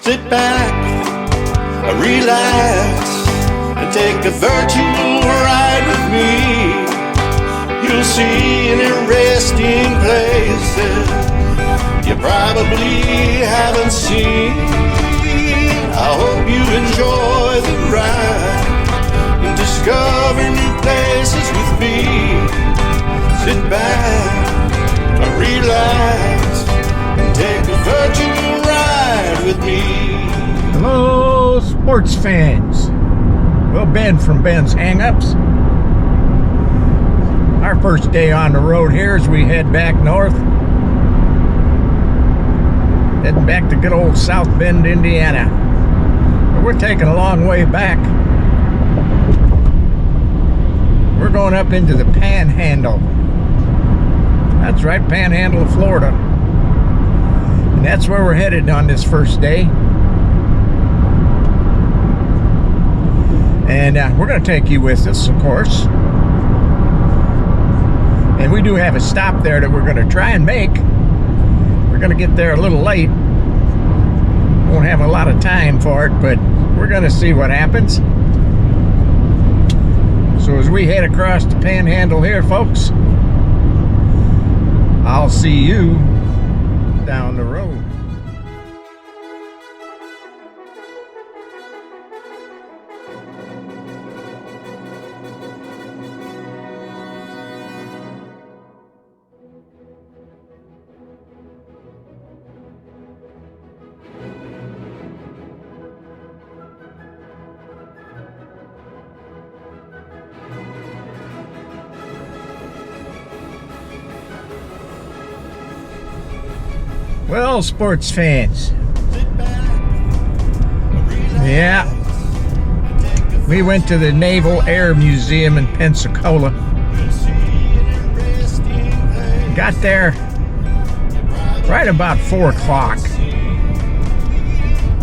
Sit back, relax, and take a virtual ride with me. You'll see interesting places you probably haven't seen. I hope you enjoy the ride and discover new places with me. Sit back, relax, and take a virtual ride with me. Hello, sports fans. Well, Ben from Ben's Hang-Ups. Our first day on the road here as we head back north. Heading back to good old South Bend, Indiana. We're taking a long way back. We're going up into the Panhandle. That's right, Panhandle of Florida. And that's where we're headed on this first day. And we're going to take you with us, of course. And we do have a stop there that we're going to try and make. We're going to get there a little late. Won't have a lot of time for it, but we're going to see what happens. So as we head across the Panhandle here, folks, I'll see you down the road. Well, sports fans, yeah, we went to the Naval Air Museum in Pensacola. Got there right about 4 o'clock.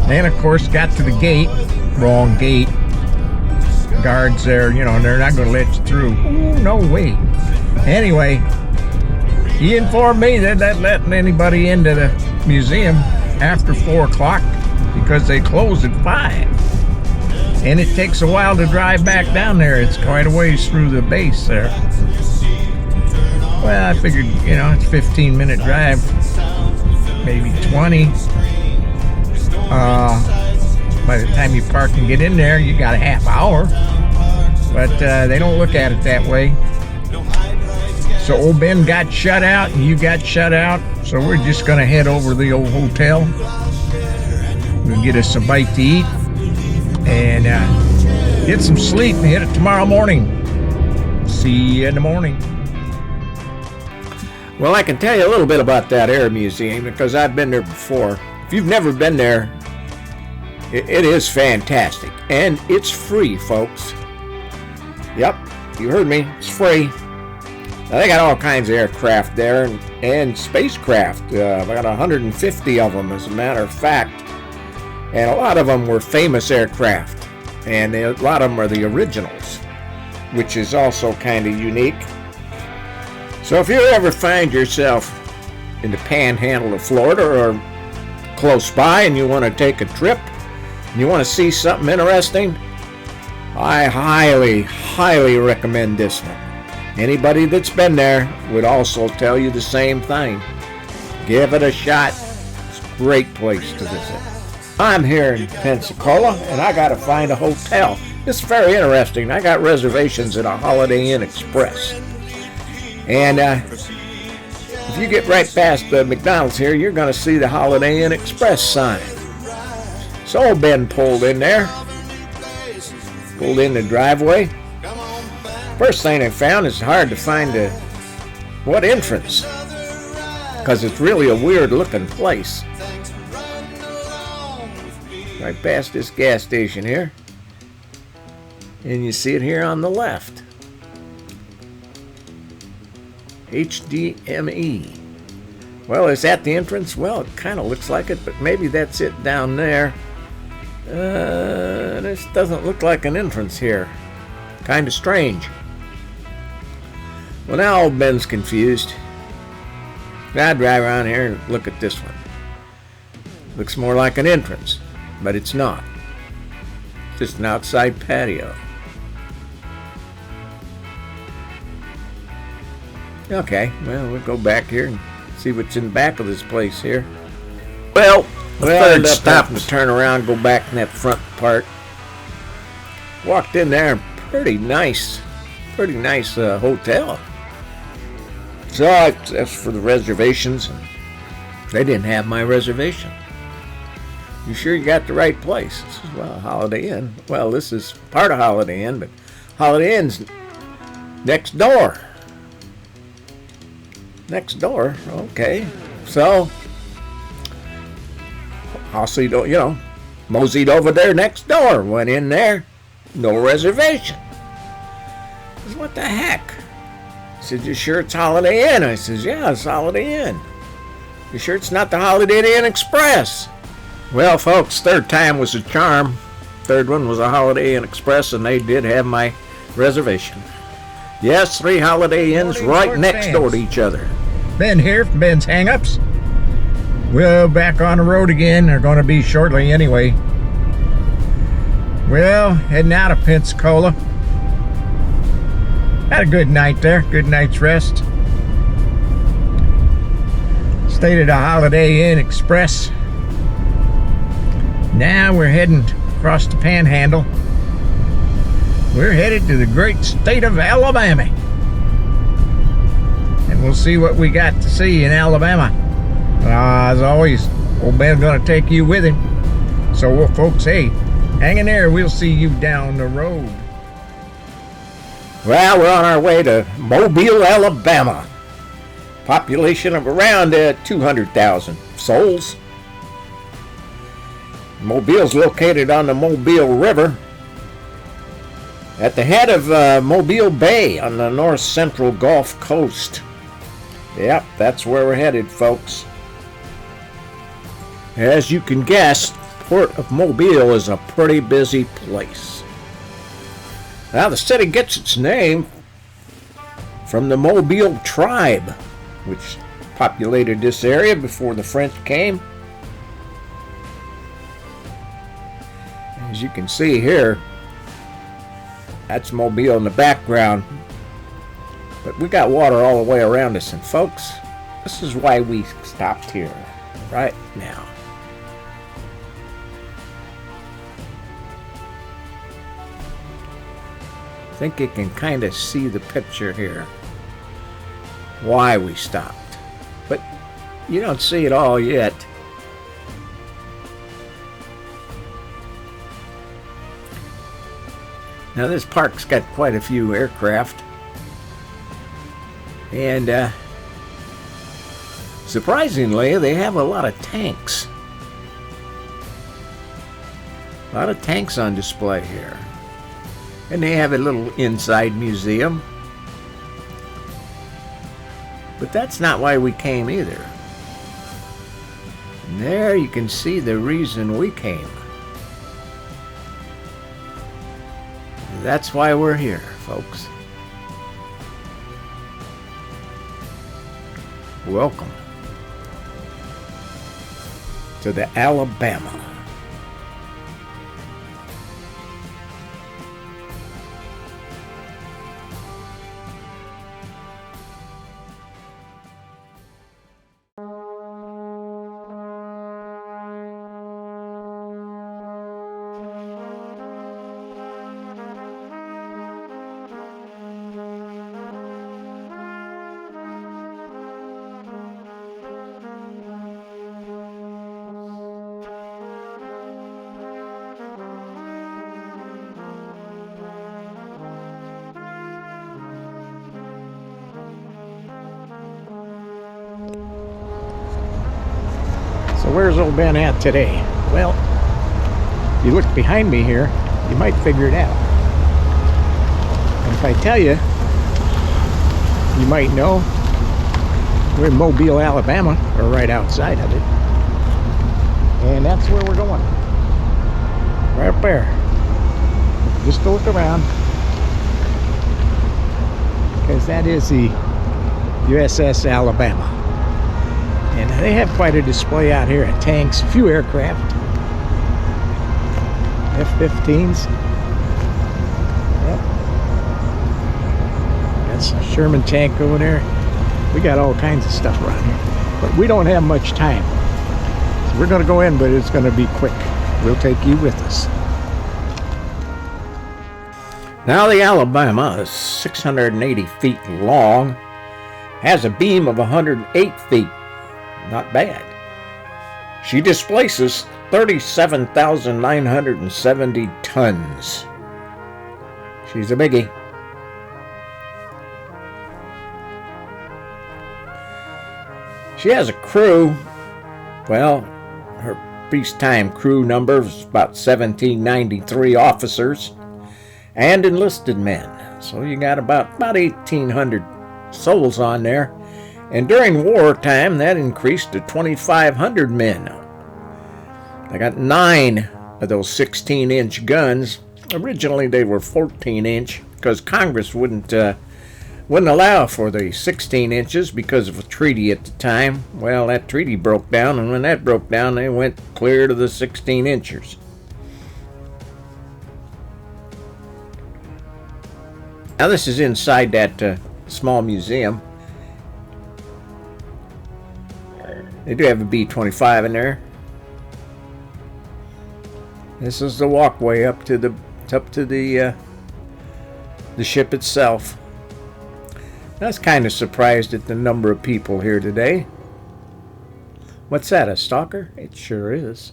Then, of course, got to the gate. Wrong gate. Guards there, you know, they're not going to let you through. Ooh, no way. Anyway, he informed me that they're not letting anybody into the museum after 4 o'clock because they close at 5. And it takes a while to drive back down there. It's quite a ways through the base there. Well, I figured, you know, it's a 15-minute drive, maybe 20. By the time you park and get in there, you got a half hour. But they don't look at it that way. So old Ben got shut out and you got shut out. So we're just going to head over to the old hotel. We'll get us a bite to eat and get some sleep and hit it tomorrow morning. See you in the morning. Well, I can tell you a little bit about that Air Museum because I've been there before. If you've never been there, it is fantastic. And it's free, folks. Yep, you heard me. It's free. Now, they got all kinds of aircraft there and spacecraft. About 150 of them, as a matter of fact. And a lot of them were famous aircraft. And a lot of them are the originals, which is also kind of unique. So if you ever find yourself in the Panhandle of Florida or close by and you want to take a trip and you want to see something interesting, I highly, highly recommend this one. Anybody that's been there would also tell you the same thing. Give it a shot. It's a great place to visit. I'm here in Pensacola, and I got to find a hotel. It's very interesting. I got reservations at a Holiday Inn Express. And if you get right past the McDonald's here, you're going to see the Holiday Inn Express sign. So old Ben pulled in there. Pulled in the driveway. First thing I found is hard to find what entrance, because it's really a weird looking place. Right past this gas station here, and you see it here on the left. HDME. Well, is that the entrance? Well, it kind of looks like it, but maybe that's it down there. This doesn't look like an entrance here. Kind of strange. Well, now old Ben's confused. I drive around here and look at this one. Looks more like an entrance. but it's not. Just an outside patio. Okay, well, we'll go back here and see what's in the back of this place here. Well, the third stop stop to turn around, go back in that front part. Walked in there, pretty nice hotel. So I asked for the reservations, and they didn't have my reservation. You sure you got the right place? This is, well, Holiday Inn. Well, this is part of Holiday Inn, but Holiday Inn's next door. Next door, okay. So, moseyed over there next door. Went in there, no reservation. I said, what the heck? He said, you sure it's Holiday Inn? I says, yeah, it's Holiday Inn. You sure it's not the Holiday Inn Express? Well, folks, third time was a charm. Third one was a Holiday Inn Express, and they did have my reservation. Yes, 3 Holiday Inns right next door to each other. Ben here from Ben's Hang-Ups. We're back on the road again. They're going to be shortly anyway. Well, heading out of Pensacola. Had a good night there. Good night's rest. Stayed at a Holiday Inn Express. Now we're heading across the Panhandle. We're headed to the great state of Alabama. And we'll see what we got to see in Alabama. As always, old Ben's gonna take you with him. So folks, hey, hang in there. We'll see you down the road. Well, we're on our way to Mobile, Alabama. Population of around 200,000 souls. Mobile's located on the Mobile River at the head of Mobile Bay on the north central Gulf Coast. Yep, that's where we're headed, folks. As you can guess, Port of Mobile is a pretty busy place. Now, the city gets its name from the Mobile tribe, which populated this area before the French came. As you can see here, that's Mobile in the background. But we got water all the way around us. And folks, this is why we stopped here right now. I think you can kind of see the picture here. Why we stopped. But you don't see it all yet. Now this park's got quite a few aircraft, and surprisingly they have a lot of tanks. A lot of tanks on display here. And they have a little inside museum. But that's not why we came either. And there you can see the reason we came. That's why we're here, folks. Welcome to the Alabama. So where's old Ben at today? Well, if you look behind me here, you might figure it out. And if I tell you, you might know. We're in Mobile, Alabama, or right outside of it. And that's where we're going. Right up there. Just to look around. Because that is the USS Alabama. And they have quite a display out here of tanks, a few aircraft. 15s. Yep. That's a Sherman tank over there. We got all kinds of stuff around here. But we don't have much time. So we're going to go in, but it's going to be quick. We'll take you with us. Now the Alabama is 680 feet long, has a beam of 108 feet. Not bad. She displaces 37,970 tons. She's a biggie. She has a crew. Well, her peacetime crew number is about 1,793 officers and enlisted men. So you got about 1,800 souls on there. And during wartime, that increased to 2,500 men. I got 9 of those 16-inch guns. Originally, they were 14-inch because Congress wouldn't allow for the 16 inches because of a treaty at the time. Well, that treaty broke down, and when that broke down, they went clear to the 16-inchers. Now, this is inside that small museum. They do have a B-25 in there. This is the walkway up to the ship itself. I was kind of surprised at the number of people here today. What's that, a stalker? It sure is.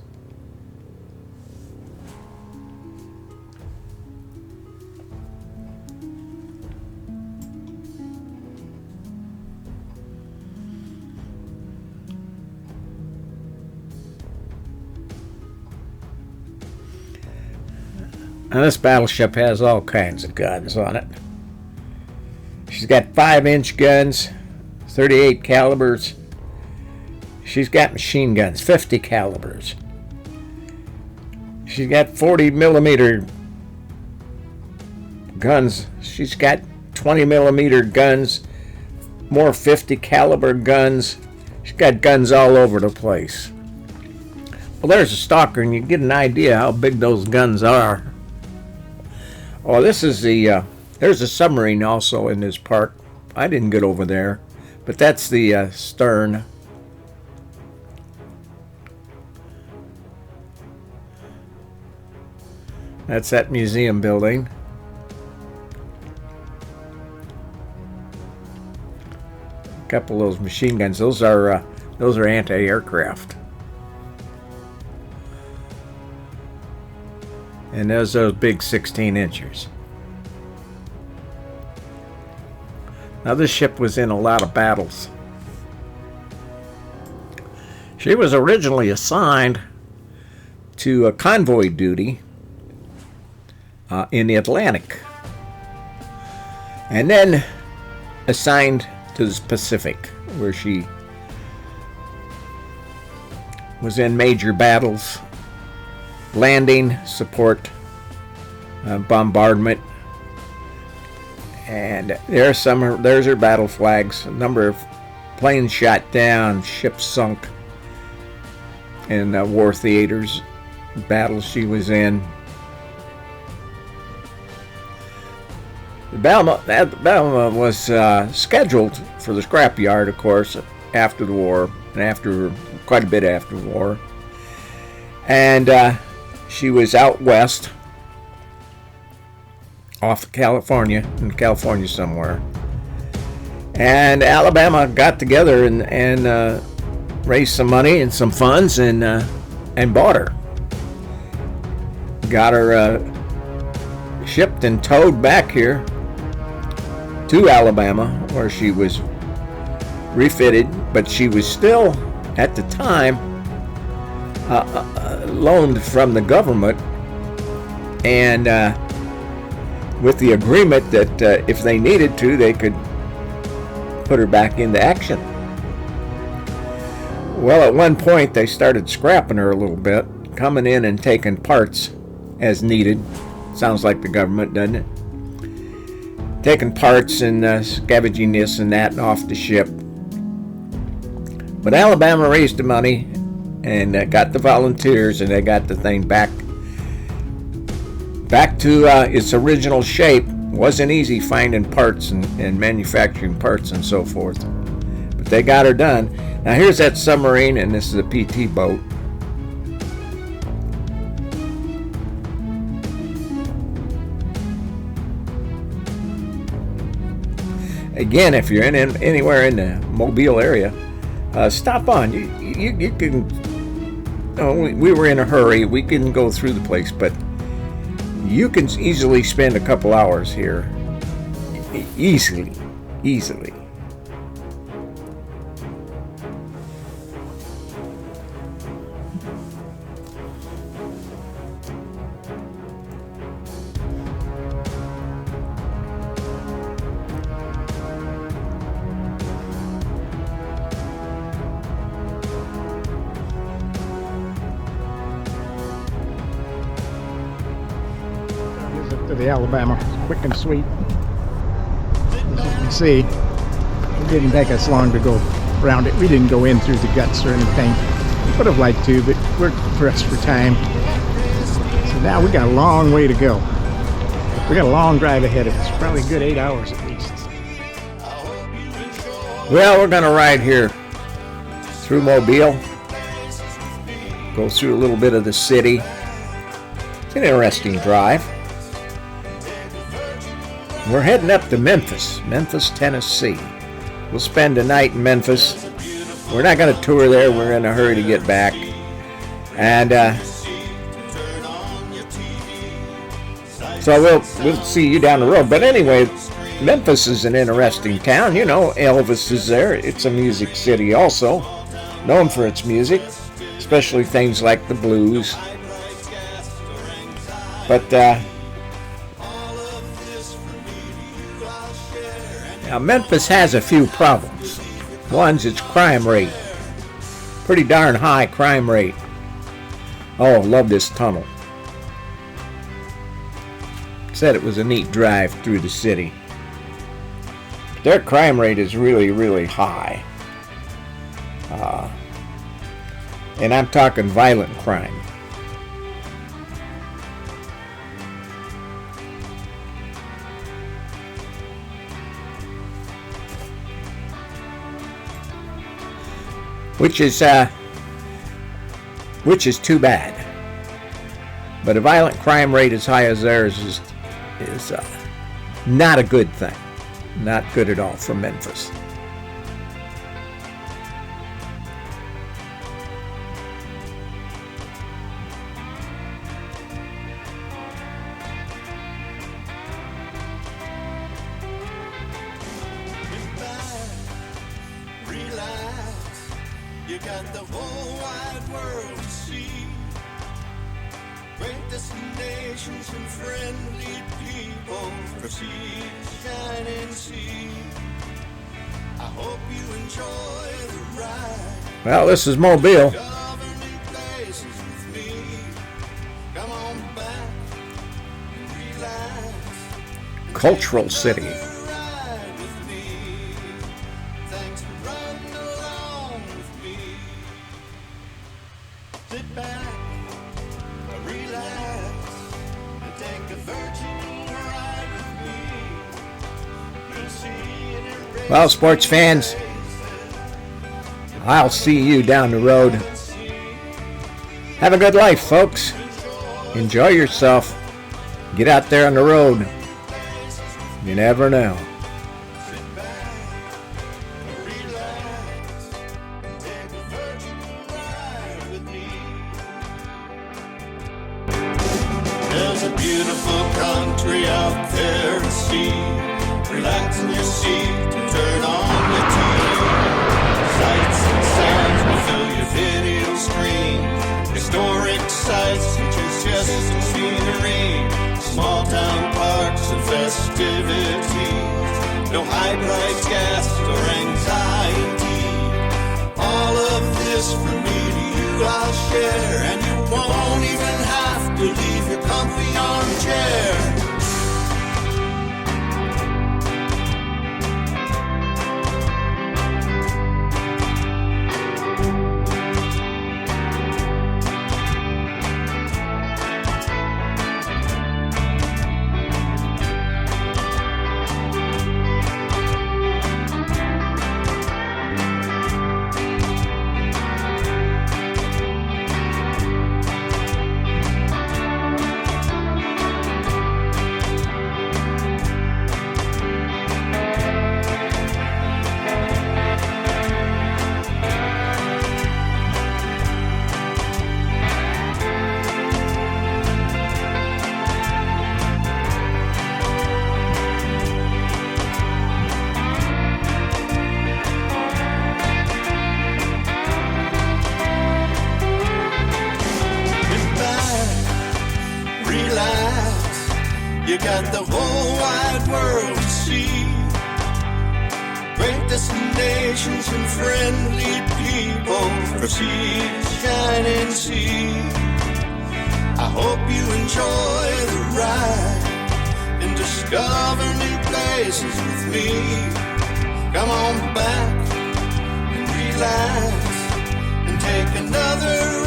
Now this battleship has all kinds of guns on it. She's got 5-inch guns, 38 calibers. She's got machine guns, 50 calibers. She's got 40 millimeter guns. She's got 20 millimeter guns, more 50 caliber guns. She's got guns all over the place. Well, there's a stalker, and you get an idea how big those guns are. Oh, this is there's a submarine also in this park. I didn't get over there, but that's the stern. That's that museum building. A couple of those machine guns. Those are anti-aircraft. And there's those big 16 inchers. Now this ship was in a lot of battles. She was originally assigned to a convoy duty in the Atlantic, and then assigned to the Pacific, where she was in major battles, landing, support, bombardment, and there's her battle flags. A number of planes shot down, ships sunk in war theaters, battles she was in. The Alabama was scheduled for the scrapyard, of course, after the war, and quite a bit after the war. And she was out west, off of California, in California somewhere. And Alabama got together and raised some money and some funds and bought her. Got her shipped and towed back here to Alabama, where she was refitted, but she was still, at the time, loaned from the government, and with the agreement that if they needed to, they could put her back into action. Well, at one point they started scrapping her a little bit, coming in and taking parts as needed. Sounds like the government, doesn't it? Taking parts and scavenging this and that off the ship. But Alabama raised the money and got the volunteers, and they got the thing back back to its original shape. Wasn't easy finding parts and manufacturing parts and so forth, but they got her done. Now here's that submarine, and this is a PT boat. Again, if you're in anywhere in the Mobile area, stop on. You can. Oh, we were in a hurry. We couldn't go through the place, but you can easily spend a couple hours here. Easily. To the Alabama, quick and sweet. As you can see, it didn't take us long to go around it. We didn't go in through the guts or anything. We would have liked to, but we're pressed for time. So now we got a long way to go. We got a long drive ahead of us, probably a good 8 hours at least. Well, we're gonna ride here through Mobile, go through a little bit of the city. It's an interesting drive. We're heading up to Memphis, Tennessee. We'll spend the night in Memphis. We're not going to tour there. We're in a hurry to get back. And so we'll see you down the road. But anyway, Memphis is an interesting town. You know, Elvis is there. It's a music city also, known for its music, especially things like the blues. But now, Memphis has a few problems. One's its crime rate. Pretty darn high crime rate. Oh, love this tunnel. Said it was a neat drive through the city. Their crime rate is really, really high. And I'm talking violent crime. Which is too bad. But a violent crime rate as high as theirs is not a good thing. Not good at all for Memphis. You got the whole wide world to see. Great destinations and friendly people. Proceed, shine and see. I hope you enjoy the ride. Well, this is Mobile. Governing places with me. Come on back and relax. Cultural city. Ride with me. Thanks for running along with me. Sit back, relax, and take a virtual ride with me. You'll see an erased Well, sports fans, I'll see you down the road. Have a good life, folks. Enjoy yourself. Get out there on the road. You never know. There's a beautiful country out there to see. Relax in your seat and turn on your TV. Sights and sounds will fill your video screen. Historic sites such as just scenery. Small town parks and festivities. No high price gas or anxiety. All of this from me to you I'll share. And you won't even have to leave your comfy armchair. You got the whole wide world to see. Great destinations and friendly people for sea to shine and see. I hope you enjoy the ride and discover new places with me. Come on back and relax and take another